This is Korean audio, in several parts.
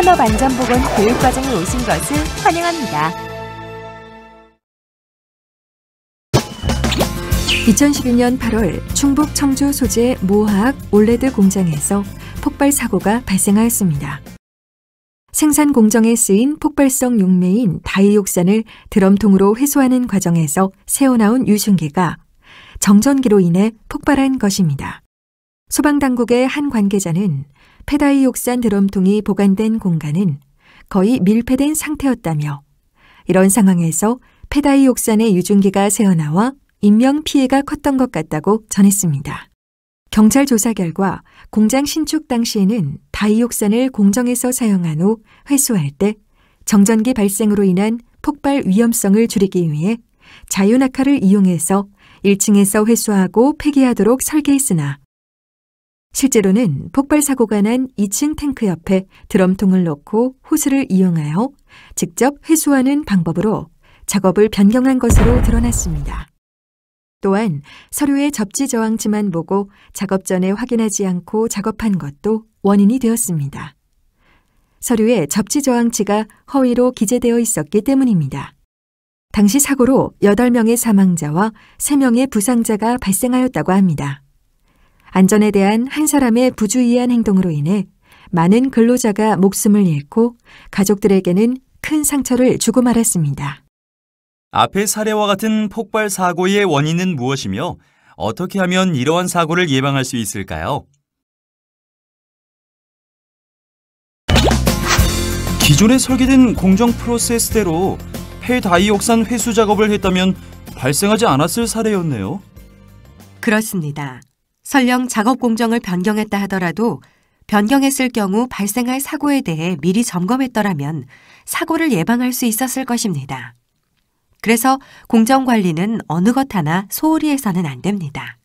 산업안전보건 교육과정에 오신 것을 환영합니다. 2012년 8월 충북 청주 소재 모화학 올레드 공장에서 폭발 사고가 발생하였습니다. 생산 공정에 쓰인 폭발성 용매인 다이옥산을 드럼통으로 회수하는 과정에서 새어나온 유증기가 정전기로 인해 폭발한 것입니다. 소방당국의 한 관계자는 폐다이옥산 드럼통이 보관된 공간은 거의 밀폐된 상태였다며 이런 상황에서 폐다이옥산의 유증기가 새어나와 인명피해가 컸던 것 같다고 전했습니다. 경찰 조사 결과 공장 신축 당시에는 다이옥산을 공정에서 사용한 후 회수할 때 정전기 발생으로 인한 폭발 위험성을 줄이기 위해 자유낙하를 이용해서 1층에서 회수하고 폐기하도록 설계했으나 실제로는 폭발 사고가 난 2층 탱크 옆에 드럼통을 놓고 호스를 이용하여 직접 회수하는 방법으로 작업을 변경한 것으로 드러났습니다. 또한 서류의 접지 저항치만 보고 작업 전에 확인하지 않고 작업한 것도 원인이 되었습니다. 서류에 접지 저항치가 허위로 기재되어 있었기 때문입니다. 당시 사고로 8명의 사망자와 3명의 부상자가 발생하였다고 합니다. 안전에 대한 한 사람의 부주의한 행동으로 인해 많은 근로자가 목숨을 잃고 가족들에게는 큰 상처를 주고 말았습니다. 앞의 사례와 같은 폭발 사고의 원인은 무엇이며 어떻게 하면 이러한 사고를 예방할 수 있을까요? 기존에 설계된 공정 프로세스대로 폐다이옥산 회수 작업을 했다면 발생하지 않았을 사례였네요. 그렇습니다. 설령 작업 공정을 변경했다 하더라도 변경했을 경우 발생할 사고에 대해 미리 점검했더라면 사고를 예방할 수 있었을 것입니다. 그래서 공정관리는 어느 것 하나 소홀히 해서는 안 됩니다.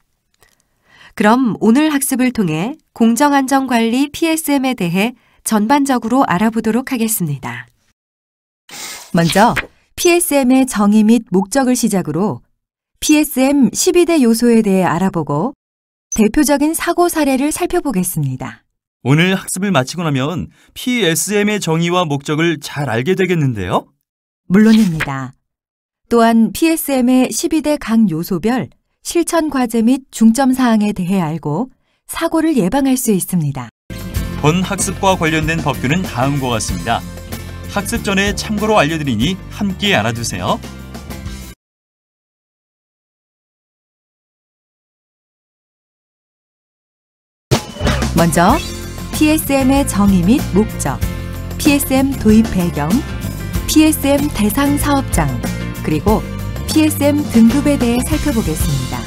그럼 오늘 학습을 통해 공정안전관리 PSM에 대해 전반적으로 알아보도록 하겠습니다. 먼저 PSM의 정의 및 목적을 시작으로 PSM 12대 요소에 대해 알아보고 대표적인 사고 사례를 살펴보겠습니다. 오늘 학습을 마치고 나면 PSM의 정의와 목적을 잘 알게 되겠는데요? 물론입니다. 또한 PSM의 12대 각 요소별 실천 과제 및 중점 사항에 대해 알고 사고를 예방할 수 있습니다. 본 학습과 관련된 법규는 다음과 같습니다. 학습 전에 참고로 알려드리니 함께 알아두세요. 먼저 PSM의 정의 및 목적, PSM 도입 배경, PSM 대상 사업장, 그리고 PSM 등급에 대해 살펴보겠습니다.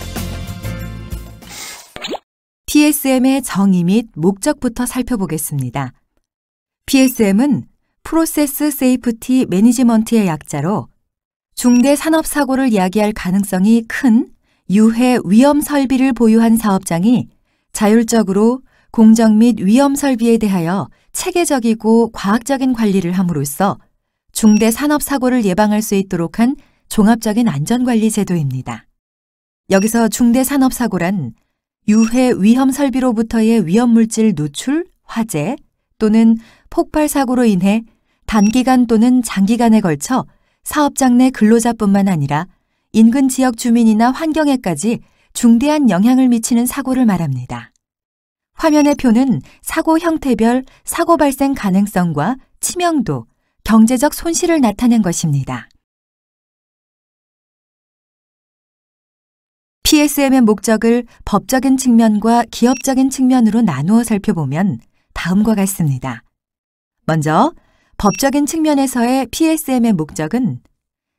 PSM의 정의 및 목적부터 살펴보겠습니다. PSM은 프로세스 세이프티 매니지먼트의 약자로 중대 산업 사고를 야기할 가능성이 큰 유해 위험 설비를 보유한 사업장이 자율적으로 공정 및 위험 설비에 대하여 체계적이고 과학적인 관리를 함으로써 중대 산업 사고를 예방할 수 있도록 한 종합적인 안전관리 제도입니다. 여기서 중대 산업 사고란 유해 위험 설비로부터의 위험물질 누출, 화재 또는 폭발 사고로 인해 단기간 또는 장기간에 걸쳐 사업장 내 근로자뿐만 아니라 인근 지역 주민이나 환경에까지 중대한 영향을 미치는 사고를 말합니다. 화면의 표는 사고 형태별 사고 발생 가능성과 치명도, 경제적 손실을 나타낸 것입니다. PSM의 목적을 법적인 측면과 기업적인 측면으로 나누어 살펴보면 다음과 같습니다. 먼저 법적인 측면에서의 PSM의 목적은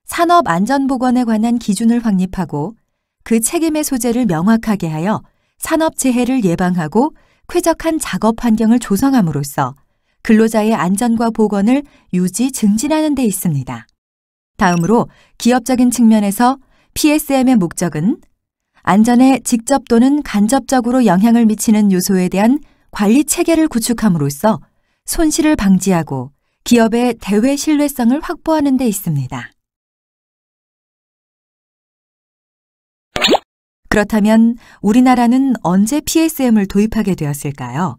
산업안전보건에 관한 기준을 확립하고 그 책임의 소재를 명확하게 하여 산업재해를 예방하고 쾌적한 작업 환경을 조성함으로써 근로자의 안전과 보건을 유지, 증진하는 데 있습니다. 다음으로 기업적인 측면에서 PSM의 목적은 안전에 직접 또는 간접적으로 영향을 미치는 요소에 대한 관리 체계를 구축함으로써 손실을 방지하고 기업의 대외 신뢰성을 확보하는 데 있습니다. 그렇다면 우리나라는 언제 PSM을 도입하게 되었을까요?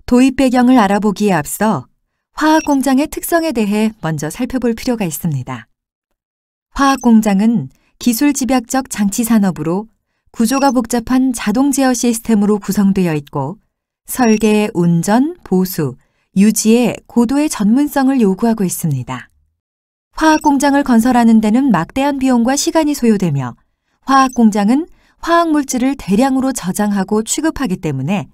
도입 배경을 알아보기에 앞서 화학공장의 특성에 대해 먼저 살펴볼 필요가 있습니다. 화학공장은 기술 집약적 장치 산업으로 구조가 복잡한 자동 제어 시스템으로 구성되어 있고 설계, 운전, 보수, 유지에 고도의 전문성을 요구하고 있습니다. 화학공장을 건설하는 데는 막대한 비용과 시간이 소요되며 화학공장은 화학물질을 대량으로 저장하고 취급하기 때문에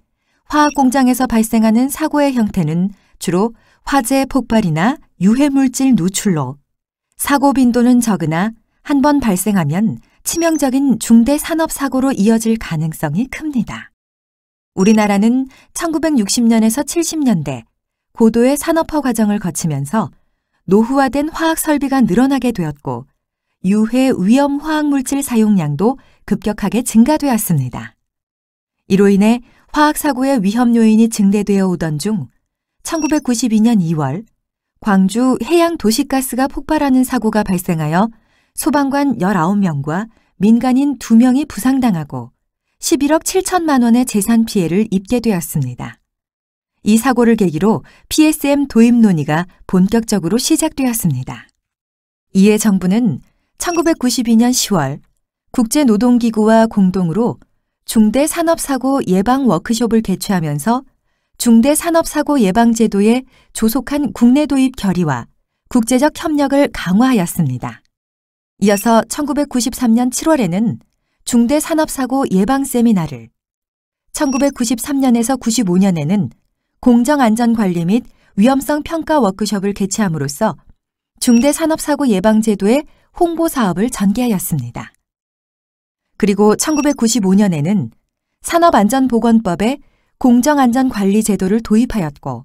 화학공장에서 발생하는 사고의 형태는 주로 화재 폭발이나 유해물질 누출로 사고 빈도는 적으나 한 번 발생하면 치명적인 중대 산업사고로 이어질 가능성이 큽니다. 우리나라는 1960년에서 70년대 고도의 산업화 과정을 거치면서 노후화된 화학 설비가 늘어나게 되었고 유해 위험 화학물질 사용량도 급격하게 증가되었습니다. 이로 인해 화학사고의 위험 요인이 증대되어 오던 중 1992년 2월 광주 해양 도시가스가 폭발하는 사고가 발생하여 소방관 19명과 민간인 2명이 부상당하고 11억 7천만 원의 재산 피해를 입게 되었습니다. 이 사고를 계기로 PSM 도입 논의가 본격적으로 시작되었습니다. 이에 정부는 1992년 10월 국제노동기구와 공동으로 중대산업사고 예방 워크숍을 개최하면서 중대산업사고 예방제도의 조속한 국내 도입 결의와 국제적 협력을 강화하였습니다. 이어서 1993년 7월에는 중대산업사고 예방 세미나를, 1993년에서 95년에는 공정안전관리 및 위험성 평가 워크숍을 개최함으로써 중대산업사고 예방제도의 홍보 사업을 전개하였습니다. 그리고 1995년에는 산업안전보건법에 공정안전관리 제도를 도입하였고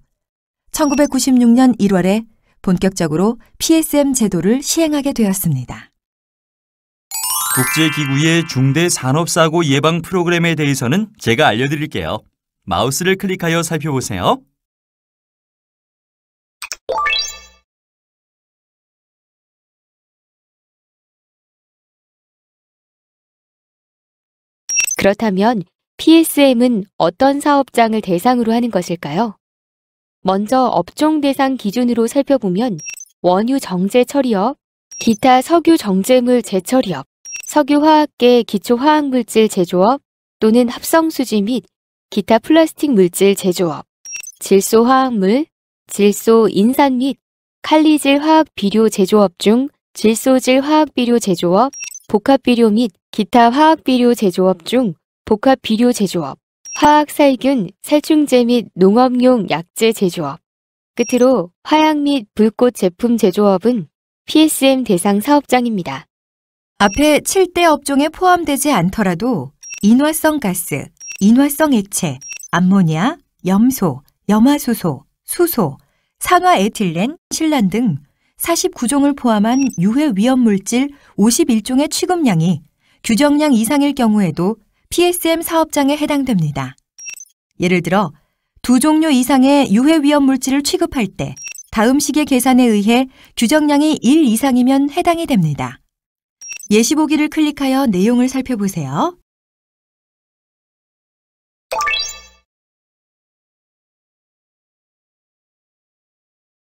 1996년 1월에 본격적으로 PSM 제도를 시행하게 되었습니다. 국제기구의 중대산업사고 예방 프로그램에 대해서는 제가 알려드릴게요. 마우스를 클릭하여 살펴보세요. 그렇다면 PSM은 어떤 사업장을 대상으로 하는 것일까요? 먼저 업종 대상 기준으로 살펴보면 원유 정제 처리업, 기타 석유 정제물 재처리업, 석유화학계 기초화학물질 제조업 또는 합성수지 및 기타 플라스틱 물질 제조업, 질소화학물, 질소 인산 및 칼리질 화학비료 제조업 중 질소질 화학비료 제조업, 복합비료 및 기타 화학비료 제조업 중 복합비료 제조업, 화학살균, 살충제 및 농업용 약재 제조업, 끝으로 화약 및 불꽃 제품 제조업은 PSM 대상 사업장입니다. 앞에 7대 업종에 포함되지 않더라도 인화성 가스, 인화성 액체, 암모니아, 염소, 염화수소, 수소, 산화에틸렌, 실란 등 49종을 포함한 유해 위험물질 51종의 취급량이 규정량 이상일 경우에도 PSM 사업장에 해당됩니다. 예를 들어 2종류 이상의 유해 위험물질을 취급할 때 다음 식의 계산에 의해 규정량이 1 이상이면 해당이 됩니다. 예시 보기를 클릭하여 내용을 살펴보세요.